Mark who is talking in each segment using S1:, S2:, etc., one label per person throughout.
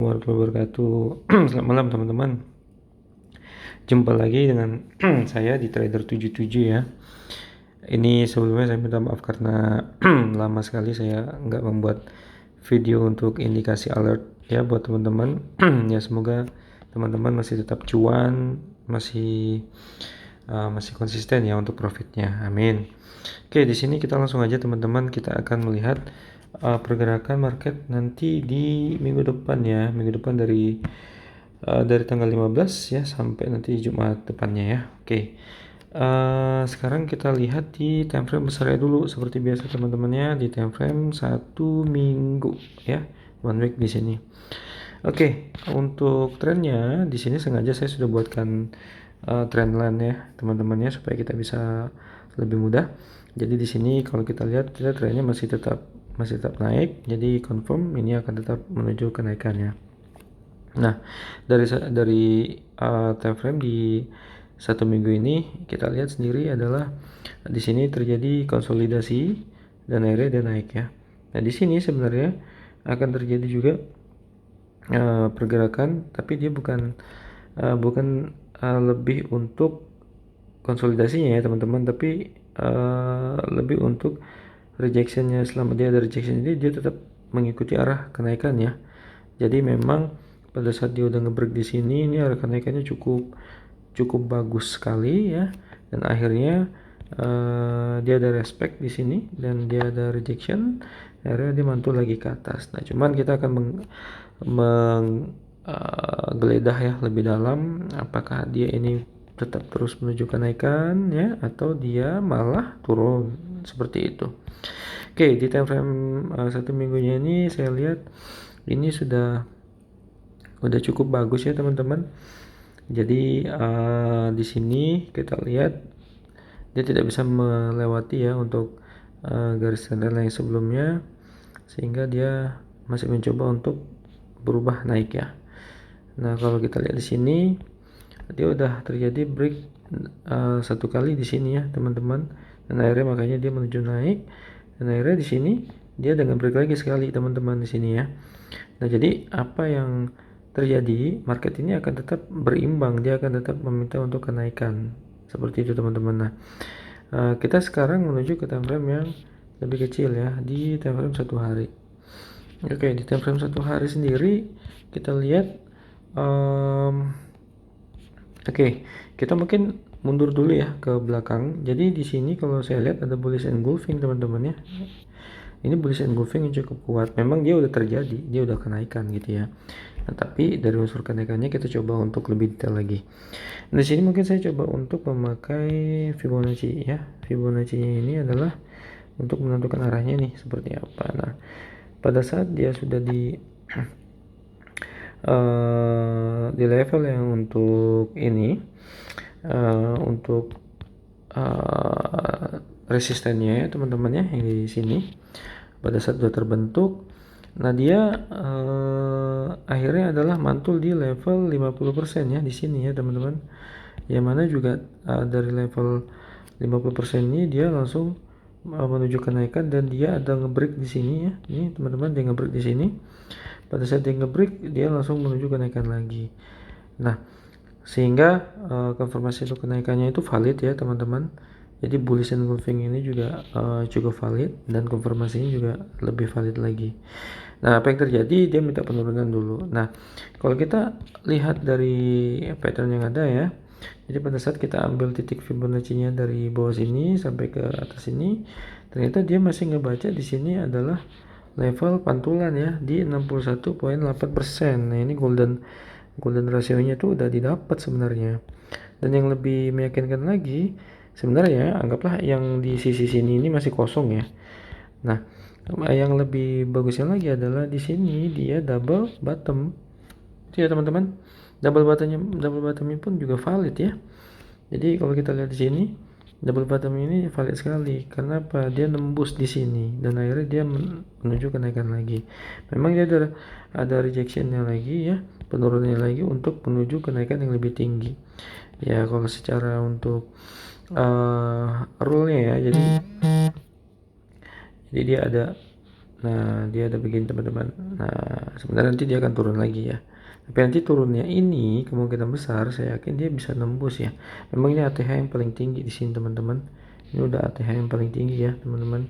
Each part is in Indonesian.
S1: warahmatullahi wabarakatuh. Selamat malam teman-teman. Jumpa lagi dengan saya di Trader 77 ya. Ini sebelumnya saya minta maaf karena lama sekali saya nggak membuat video untuk indikasi alert ya buat teman-teman. Ya semoga teman-teman masih tetap cuan, masih konsisten ya untuk profitnya. Amin. Oke, di sini kita langsung aja teman-teman, kita akan melihat pergerakan market nanti di minggu depan ya. Minggu depan dari tanggal 15 ya sampai nanti Jumat depannya ya. Oke. Sekarang kita lihat di time frame besarnya dulu seperti biasa teman-temannya, di time frame 1 minggu ya. 1 week di sini. Oke, untuk trennya di sini sengaja saya sudah buatkan trendline ya teman-temannya supaya kita bisa lebih mudah. Jadi di sini kalau kita lihat trennya masih tetap naik, jadi confirm ini akan tetap menuju kenaikannya. Nah, dari time frame di 1 minggu ini kita lihat sendiri adalah di sini terjadi konsolidasi dan akhirnya dia naik ya. Nah, di sini sebenarnya akan terjadi juga pergerakan, tapi dia bukan lebih untuk konsolidasinya ya teman-teman, tapi lebih untuk rejectionnya. Selama dia ada rejection ini dia tetap mengikuti arah kenaikan ya. Jadi memang pada saat dia udah ngebreak di sini, ini arah kenaikannya cukup bagus sekali ya, dan akhirnya dia ada respect di sini dan dia ada rejection, akhirnya dia mantul lagi ke atas. Nah cuman kita akan geledah ya lebih dalam, apakah dia ini tetap terus menuju kenaikan ya atau dia malah turun seperti itu. Oke, di time frame 1 minggunya ini saya lihat ini udah cukup bagus ya teman-teman. Jadi di sini kita lihat dia tidak bisa melewati ya untuk garis trendline yang sebelumnya, sehingga dia masih mencoba untuk berubah naik ya. Nah kalau kita lihat di sini dia udah terjadi break satu kali di sini ya teman-teman, dan akhirnya makanya dia menuju naik, dan akhirnya di sini dia dengan break lagi sekali teman-teman di sini ya. Nah jadi apa yang terjadi, market ini akan tetap berimbang, dia akan tetap meminta untuk kenaikan seperti itu teman-teman. Nah kita sekarang menuju ke time frame yang lebih kecil ya, di time frame 1 hari. Oke, di time frame 1 hari sendiri kita lihat Oke, kita mungkin mundur dulu ya ke belakang. Jadi di sini kalau saya lihat ada bullish engulfing teman-teman ya. Ini bullish engulfing yang cukup kuat. Memang dia udah terjadi, dia udah kenaikan gitu ya. Nah, tapi dari unsur kenaikannya kita coba untuk lebih detail lagi. Di sini mungkin saya coba untuk memakai Fibonacci ya. Fibonacci-nya ini adalah untuk menentukan arahnya nih seperti apa. Nah, pada saat dia sudah di level yang untuk ini untuk resistennya ya teman-teman ya, yang di sini pada saat sudah terbentuk. Nah dia akhirnya adalah mantul di level 50% ya di sini ya teman-teman, yang mana juga dari level 50% ini dia langsung menuju kenaikan, dan dia ada ngebreak di sini ya. Ini teman-teman dia ngebreak di sini. Pada saat dia ngebreak dia langsung menuju kenaikan lagi. Nah sehingga konfirmasi untuk kenaikannya itu valid ya teman-teman. Jadi bullish engulfing ini juga cukup valid, dan konfirmasinya juga lebih valid lagi. Nah apa yang terjadi, dia minta penurunan dulu. Nah kalau kita lihat dari pattern yang ada ya, jadi pada saat kita ambil titik Fibonacci-nya dari bawah sini sampai ke atas sini, ternyata dia masih ngebaca di sini adalah level pantulan ya di 61,8%. Nah ini golden rasionya tuh udah didapat sebenarnya. Dan yang lebih meyakinkan lagi sebenarnya, anggaplah yang di sisi sini ini masih kosong ya. Nah yang lebih bagusnya lagi adalah di sini dia double bottom itu ya teman-teman. Double bottomnya pun juga valid ya. Jadi kalau kita lihat di sini, double bottom ini valid sekali. Karena apa? Dia nembus di sini dan akhirnya dia menuju kenaikan lagi. Memang dia ada rejectionnya lagi ya, penurunannya lagi untuk menuju kenaikan yang lebih tinggi. Ya kalau secara untuk rule-nya ya, jadi dia ada Nah, dia ada begini teman-teman. Nah, sebenarnya nanti dia akan turun lagi ya. Tapi nanti turunnya ini kemungkinan besar saya yakin dia bisa nembus ya. Memang ini ATH yang paling tinggi di sini teman-teman. Ini udah ATH yang paling tinggi ya teman-teman.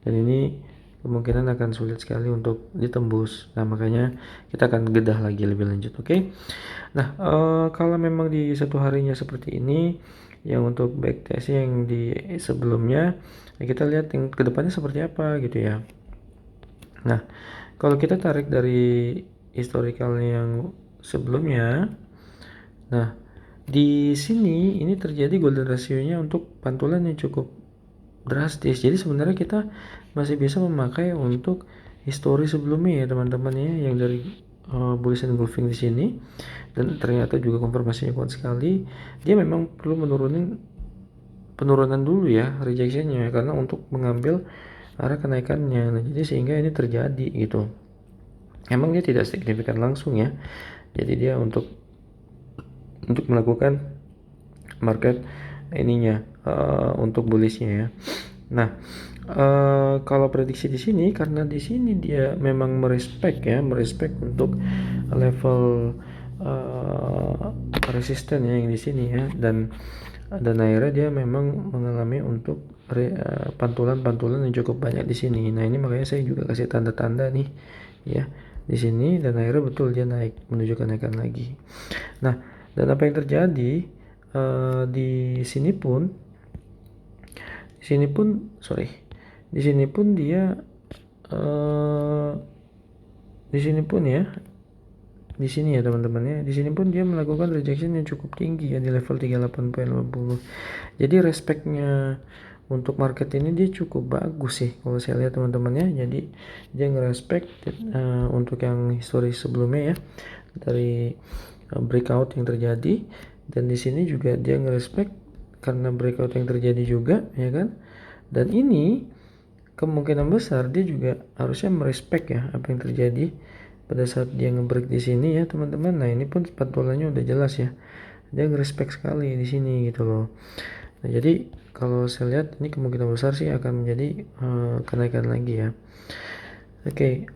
S1: Dan ini kemungkinan akan sulit sekali untuk ditembus. Nah, makanya kita akan bedah lagi lebih lanjut, oke? Nah, kalau memang di satu harinya seperti ini, yang untuk backtest yang di sebelumnya, ya kita lihat yang kedepannya seperti apa gitu ya. Nah, kalau kita tarik dari historicalnya yang sebelumnya, nah di sini ini terjadi golden ratio-nya untuk pantulan yang cukup drastis. Jadi sebenarnya kita masih bisa memakai untuk histori sebelumnya ya teman-teman ya, yang dari bullish engulfing di sini, dan ternyata juga konfirmasinya kuat sekali. Dia memang perlu penurunan dulu ya rejectionnya karena untuk mengambil arah kenaikannya. Nah, jadi sehingga ini terjadi gitu. Emang dia tidak signifikan langsung ya. Jadi dia untuk melakukan market ininya untuk bullishnya ya. Nah, kalau prediksi di sini karena di sini dia memang merespek untuk level resisten ya yang di sini ya, dan akhirnya dia memang mengalami untuk pantulan-pantulan yang cukup banyak di sini. Nah, ini makanya saya juga kasih tanda-tanda nih ya di sini, dan akhirnya betul dia naik menuju kenaikan lagi. Nah, dan apa yang terjadi di sini pun di sini pun dia di sini pun ya di sini ya teman-teman ya, di sini pun dia melakukan rejection yang cukup tinggi ya di level 38.50. Jadi respectnya untuk market ini dia cukup bagus sih kalau saya lihat teman-teman ya. Jadi dia ngerespect untuk yang historis sebelumnya ya dari breakout yang terjadi, dan di sini juga dia ngerespect karena breakout yang terjadi juga ya kan. Dan ini kemungkinan besar dia juga harusnya merespect ya apa yang terjadi pada saat dia ngebreak di sini ya teman-teman. Nah, ini pun pantulannya udah jelas ya, dia ngerespect sekali di sini gitu loh. Nah, jadi kalau saya lihat ini kemungkinan besar sih akan menjadi kenaikan lagi ya. Oke,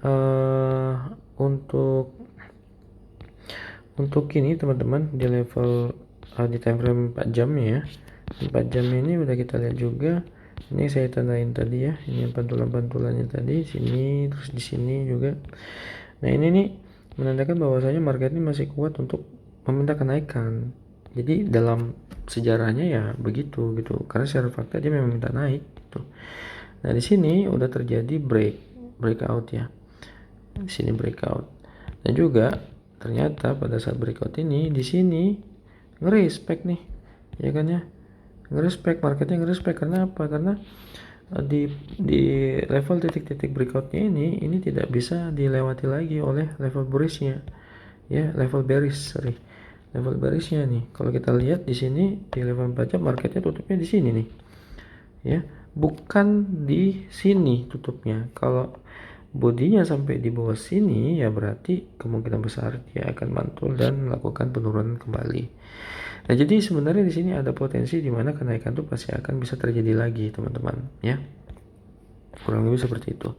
S1: untuk ini teman-teman di level di time frame 4 jam ya. 4 jam ini udah kita lihat juga. Ini saya tandain tadi ya. Ini pantulan-pantulannya tadi sini, terus di sini juga. Nah, ini nih menandakan bahwasanya market ini masih kuat untuk meminta kenaikan. Jadi dalam sejarahnya ya begitu gitu. Karena secara fakta dia memang minta naik gitu. Nah, di sini udah terjadi breakout ya. Di sini breakout. Dan juga ternyata pada saat breakout ini di sini ngerespect nih. Ya kan ya? Ngerespect, marketnya ngerespect karena apa? Karena di level titik-titik breakoutnya ini tidak bisa dilewati lagi oleh level bearish-nya ya, level berishnya nih. Kalau kita lihat di sini di level 4 jam marketnya tutupnya di sini nih ya, bukan di sini tutupnya. Kalau bodinya sampai di bawah sini ya berarti kemungkinan besar dia akan mantul dan melakukan penurunan kembali. Nah, jadi sebenarnya di sini ada potensi di mana kenaikan itu pasti akan bisa terjadi lagi, teman-teman, ya. Kurang lebih seperti itu.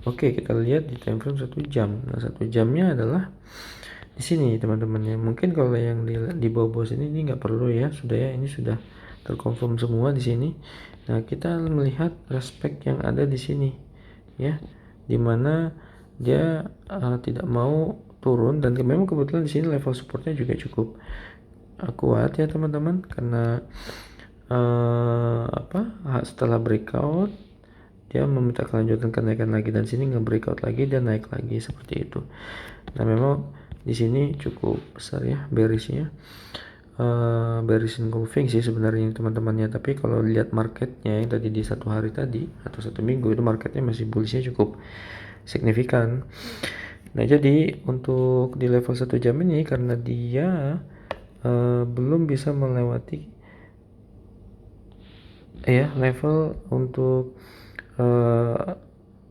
S1: Oke, kita lihat di time frame 1 jam. Nah, 1 jamnya adalah di sini, teman-teman ya. Mungkin kalau yang di bawah sini ini nggak perlu ya, sudah ya, ini sudah terkonfirm semua di sini. Nah, kita melihat respect yang ada di sini, ya, dimana dia tidak mau turun, dan memang kebetulan di sini level supportnya juga cukup kuat ya teman-teman, karena setelah breakout dia meminta kelanjutan kenaikan lagi, dan sini nge-breakout lagi dan naik lagi seperti itu. Nah, memang di sini cukup besar ya bearishnya, bearish engulfing sih sebenarnya teman-temannya. Tapi kalau lihat marketnya yang tadi di satu hari tadi atau satu minggu itu marketnya masih bullishnya cukup signifikan. Nah, jadi untuk di level 1 jam ini karena dia belum bisa melewati ya level untuk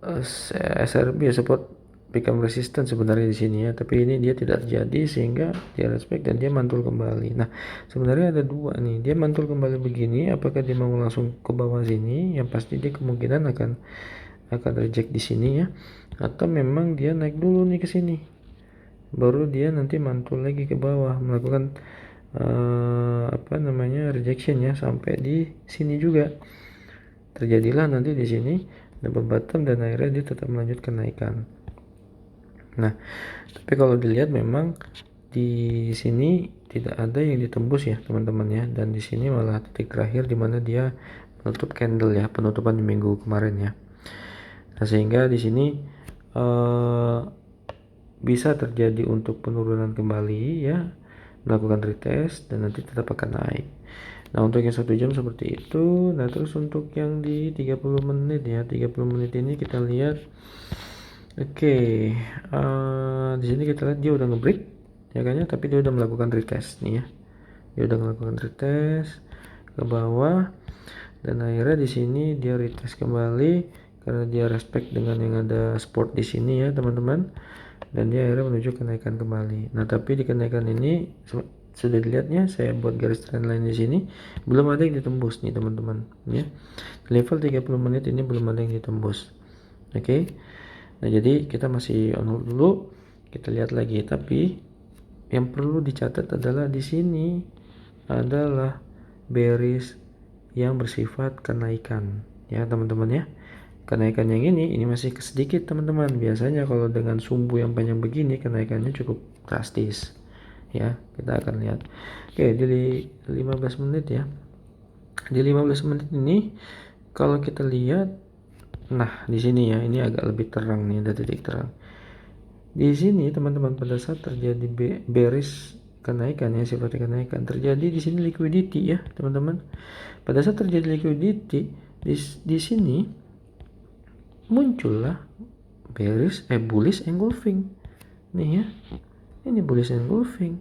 S1: SRB ya, support become resistant sebenarnya di sini ya, tapi ini dia tidak terjadi sehingga dia respect dan dia mantul kembali. Nah, sebenarnya ada dua nih, dia mantul kembali begini, apakah dia mau langsung ke bawah sini? Yang pasti dia kemungkinan akan akan reject di sini ya, atau memang dia naik dulu nih ke sini, baru dia nanti mantul lagi ke bawah melakukan rejection ya, sampai di sini juga terjadilah nanti di sini double bottom dan akhirnya dia tetap melanjutkan kenaikan. Nah, tapi kalau dilihat memang di sini tidak ada yang ditembus ya teman-teman ya, dan di sini malah titik terakhir di mana dia menutup candle ya, penutupan di minggu kemarin ya. Nah, sehingga di sini bisa terjadi untuk penurunan kembali ya, melakukan retest dan nanti tetap akan naik. Nah, untuk yang 1 jam seperti itu. Nah, terus untuk yang di 30 menit ya, 30 menit ini kita lihat di sini kita lihat dia udah nge-break ya kan ya, tapi dia udah melakukan retest nih ya. Dia udah melakukan retest ke bawah dan akhirnya di sini dia retest kembali karena dia respect dengan yang ada support di sini ya teman-teman, dan dia akhirnya menuju kenaikan kembali. Nah, tapi di kenaikan ini sudah dilihatnya, saya buat garis trendline di sini, belum ada yang ditembus nih teman-teman ya. Level 30 menit ini belum ada yang ditembus. Oke. Nah, jadi kita masih on hold dulu, kita lihat lagi. Tapi yang perlu dicatat adalah di sini adalah bearish yang bersifat kenaikan ya teman-teman ya. Kenaikan yang ini masih sedikit teman-teman. Biasanya kalau dengan sumbu yang panjang begini kenaikannya cukup drastis ya. Kita akan lihat. Oke, di 15 menit ya. Di 15 menit ini kalau kita lihat, nah di sini ya, ini agak lebih terang nih, ada titik terang. Di sini teman-teman, pada saat terjadi bearish kenaikan ya, sifatnya kenaikan, terjadi di sini liquidity ya teman-teman. Pada saat terjadi liquidity di sini muncullah bullish engulfing nih ya. Ini bullish engulfing.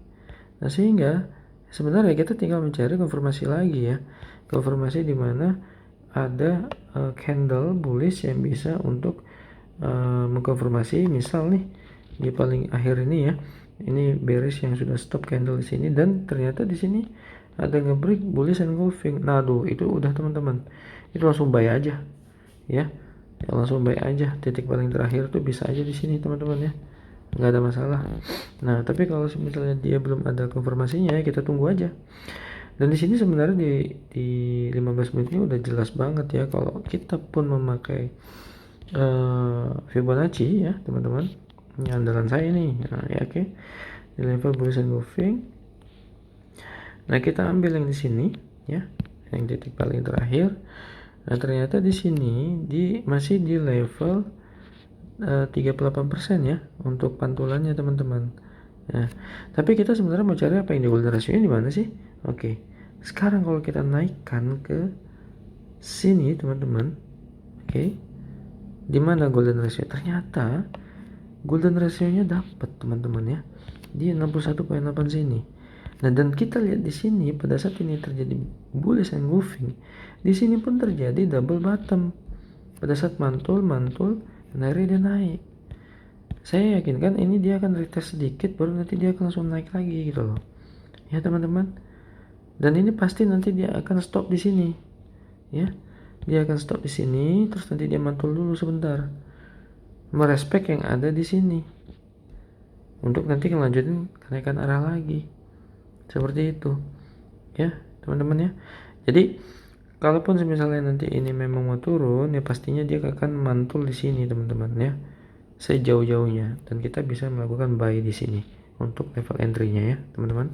S1: Nah, sehingga sebenarnya kita tinggal mencari konfirmasi lagi ya, konfirmasi di mana ada candle bullish yang bisa untuk mengkonfirmasi. Misal nih di paling akhir ini ya, ini bearish yang sudah stop candle di sini dan ternyata di sini ada nge-break bullish engulfing. Nah, itu udah teman-teman, itu langsung buy aja ya. Langsung buy aja, titik paling terakhir tuh bisa aja di sini teman-teman ya, nggak ada masalah. Nah, tapi kalau misalnya dia belum ada konfirmasinya ya, kita tunggu aja. Dan di sini sebenarnya di 15 menit ini udah jelas banget ya, kalau kita pun memakai Fibonacci ya teman-teman, ini andalan saya nih. Nah, ya oke. Di level bullish engulfing. Nah, kita ambil yang di sini ya, yang titik paling terakhir. Nah, ternyata di sini masih di level 38% ya untuk pantulannya teman-teman. Nah, tapi kita sebenarnya mau cari apa, yang di golden ratio di mana sih? Oke. Sekarang kalau kita naikkan ke sini teman-teman. Oke. Di mana golden ratio? Ternyata golden ratio-nya dapat teman-teman ya. Di 61,8 sini. Nah, dan kita lihat di sini pada saat ini terjadi bullish engulfing, di sini pun terjadi double bottom. Pada saat mantul dan akhirnya dia naik. Saya yakin kan ini dia akan retest sedikit baru nanti dia akan langsung naik lagi gitu loh. Ya teman-teman. Dan ini pasti nanti dia akan stop di sini. Ya. Dia akan stop di sini terus nanti dia mantul dulu sebentar. Merespek yang ada di sini. Untuk nanti ngelanjutin kenaikan arah lagi. Seperti itu. Ya, teman-teman ya. Jadi kalaupun misalnya nanti ini memang mau turun ya, pastinya dia akan mantul di sini teman-teman ya, sejauh-jauhnya, dan kita bisa melakukan buy di sini untuk level entry-nya ya teman-teman.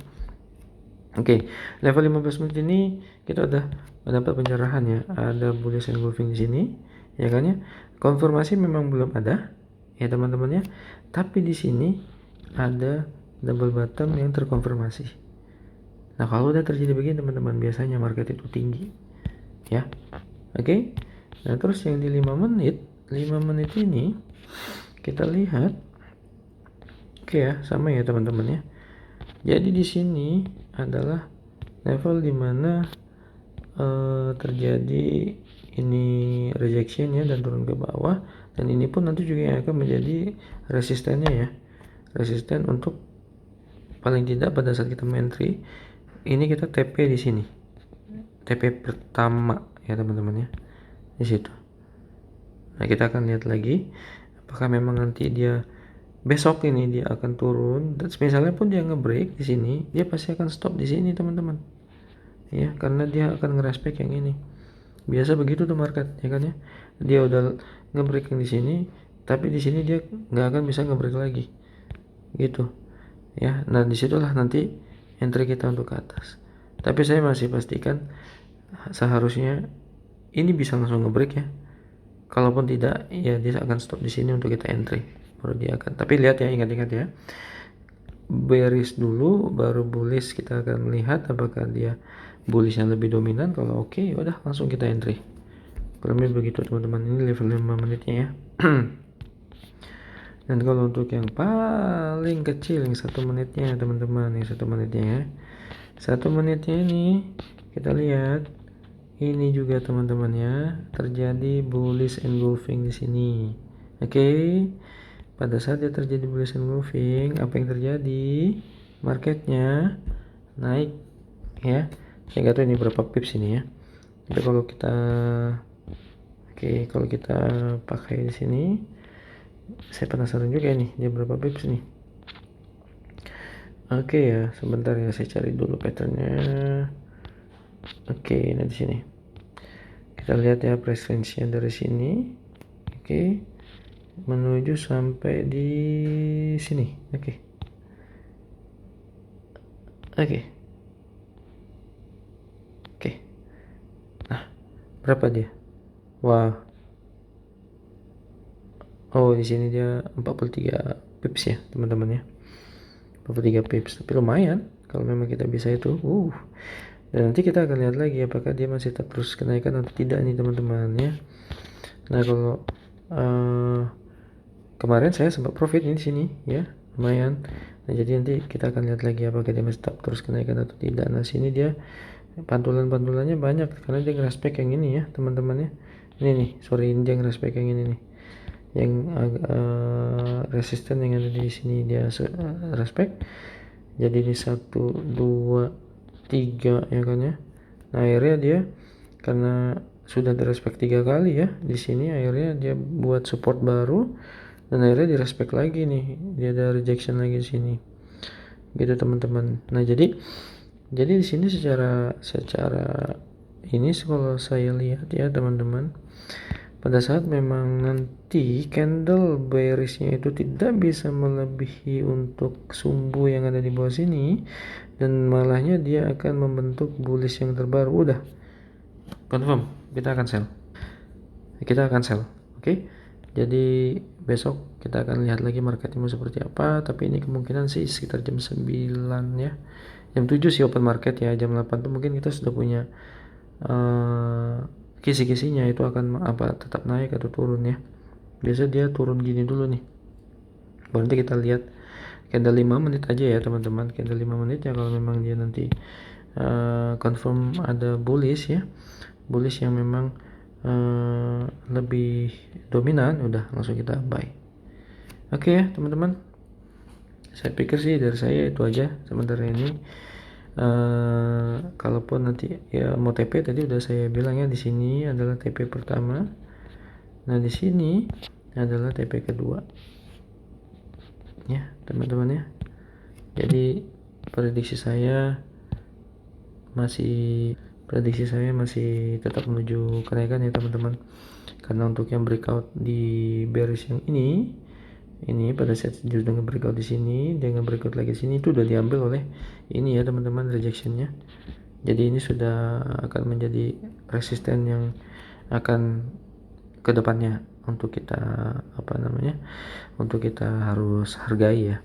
S1: Oke, level 15 menit ini kita udah mendapat pencerahan ya, ada bullish engulfing di sini ya kan ya. Konfirmasi memang belum ada ya teman-teman ya, tapi di sini ada double bottom yang terkonfirmasi. Nah, kalau udah terjadi begini teman-teman, biasanya market itu tinggi ya. Oke. Nah, terus yang di 5 menit ini kita lihat. Oke ya, sama ya teman-teman ya. Jadi di sini adalah level dimana terjadi ini rejection ya dan turun ke bawah, dan ini pun nanti juga yang akan menjadi resistennya ya. Resisten untuk paling tidak pada saat kita entry ini kita TP di sini. TP pertama ya teman-teman ya. Di situ. Nah, kita akan lihat lagi apakah memang nanti dia besok ini dia akan turun. Dan misalnya pun dia nge-break di sini, dia pasti akan stop di sini, teman-teman. Ya, karena dia akan ngerespek yang ini. Biasa begitu tuh market, ya kan ya. Dia udah nge-break yang di sini, tapi di sini dia nggak akan bisa nge-break lagi. Gitu. Ya, nah disitulah nanti entry kita untuk ke atas. Tapi saya masih pastikan seharusnya ini bisa langsung nge-break ya. Kalaupun tidak, ya dia akan stop di sini untuk kita entry. Baru dia akan. Tapi lihat ya, ingat-ingat ya. Bearish dulu, baru bullish. Kita akan melihat apakah dia bullishnya lebih dominan. Kalau oke, udah langsung kita entry. Kurang lebih begitu teman-teman. Ini level 5 menitnya ya. Dan kalau untuk yang paling kecil, yang 1 menitnya teman-teman, yang 1 menitnya ya. 1 menitnya ini kita lihat. Ini juga teman-teman ya, terjadi bullish engulfing di sini. Oke. Pada saat dia terjadi bullish engulfing, apa yang terjadi? Marketnya naik ya. Saya nggak tahu ini berapa pips ini ya. Tapi kalau kita kalau kita pakai di sini, saya penasaran juga nih, dia berapa pips nih. Ya, sebentar ya, saya cari dulu patternnya. Nah di sini kita lihat ya price range-nya dari sini. Menuju sampai di sini. Nah, berapa dia? Wah. Oh, di sini dia 43 pips ya, teman-teman ya. 43 pips, tapi lumayan kalau memang kita bisa itu. Dan nanti kita akan lihat lagi apakah dia masih tetap terus kenaikan atau tidak nih, teman-teman ya. Nah, kalau kemarin saya sempat profit di sini ya, lumayan. Nah, jadi nanti kita akan lihat lagi apakah dia masih tetap terus kenaikan atau tidak. Nah, sini dia pantulan-pantulannya banyak karena dia ngerespek yang ini ya, teman-teman ya. Ini nih, sorry, ini dia ngerespek yang ini nih. Yang resisten yang ada di sini dia respect. Jadi ini 1 2 3 ya kan ya. Nah, akhirnya dia karena sudah direspek 3 kali ya di sini, akhirnya dia buat support baru dan akhirnya direspek lagi nih, dia ada rejection lagi di sini gitu teman-teman. Nah, jadi di sini secara ini kalau saya lihat ya teman-teman, pada saat memang nanti candle bearishnya itu tidak bisa melebihi untuk sumbu yang ada di bawah sini, dan malahnya dia akan membentuk bullish yang terbaru, udah confirm kita akan sell. Oke. Jadi besok kita akan lihat lagi marketnya mau seperti apa, tapi ini kemungkinan sih sekitar jam 9 ya. Jam 7 sih open market ya, jam 8 tuh mungkin kita sudah punya kisi-kisinya itu akan tetap naik atau turun ya. Biasa dia turun gini dulu nih, baru nanti kita lihat candle 5 menit aja ya teman-teman. Candle 5 menit ya, kalau memang dia nanti confirm ada bullish ya, bullish yang memang lebih dominan, udah langsung kita buy. Oke ya teman-teman, saya pikir sih dari saya itu aja sementara ini. Kalaupun nanti ya mau TP tadi udah saya bilang ya, di sini adalah TP pertama. Nah, di sini adalah TP kedua. Ya, teman-teman ya. Jadi prediksi saya masih tetap menuju kenaikan ya teman-teman. Karena untuk yang breakout di bearish yang ini pada saat dia sudah breakout di sini, dengan breakout lagi di sini, itu udah diambil oleh ini ya teman-teman, rejectionnya. Jadi ini sudah akan menjadi resisten yang akan kedepannya untuk kita untuk kita harus hargai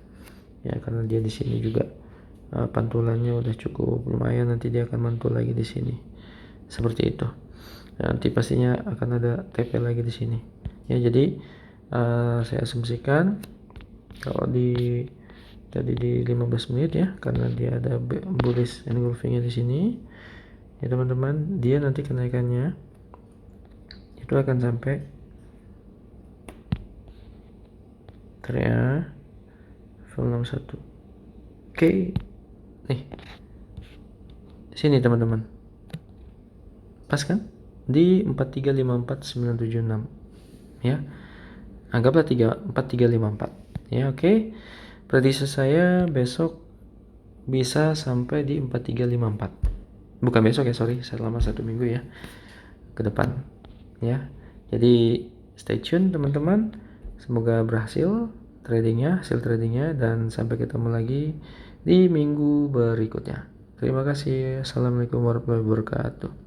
S1: ya karena dia di sini juga pantulannya udah cukup lumayan, nanti dia akan mantul lagi di sini seperti itu. Nanti pastinya akan ada TP lagi di sini ya. Jadi saya asumsikan kalau tadi di 15 menit ya, karena dia ada bullish engulfingnya di sini ya teman-teman, dia nanti kenaikannya itu akan sampai area level 61. Nih sini teman-teman, pas kan di 4354976. ya. Anggaplah 4354 ya. Oke. Prediksi saya besok bisa sampai di 4354. Bukan besok ya, sorry, selama 1 minggu ya ke depan ya. Jadi stay tune teman-teman, semoga berhasil hasil tradingnya, dan sampai ketemu lagi di minggu berikutnya. Terima kasih. Assalamualaikum warahmatullahi wabarakatuh.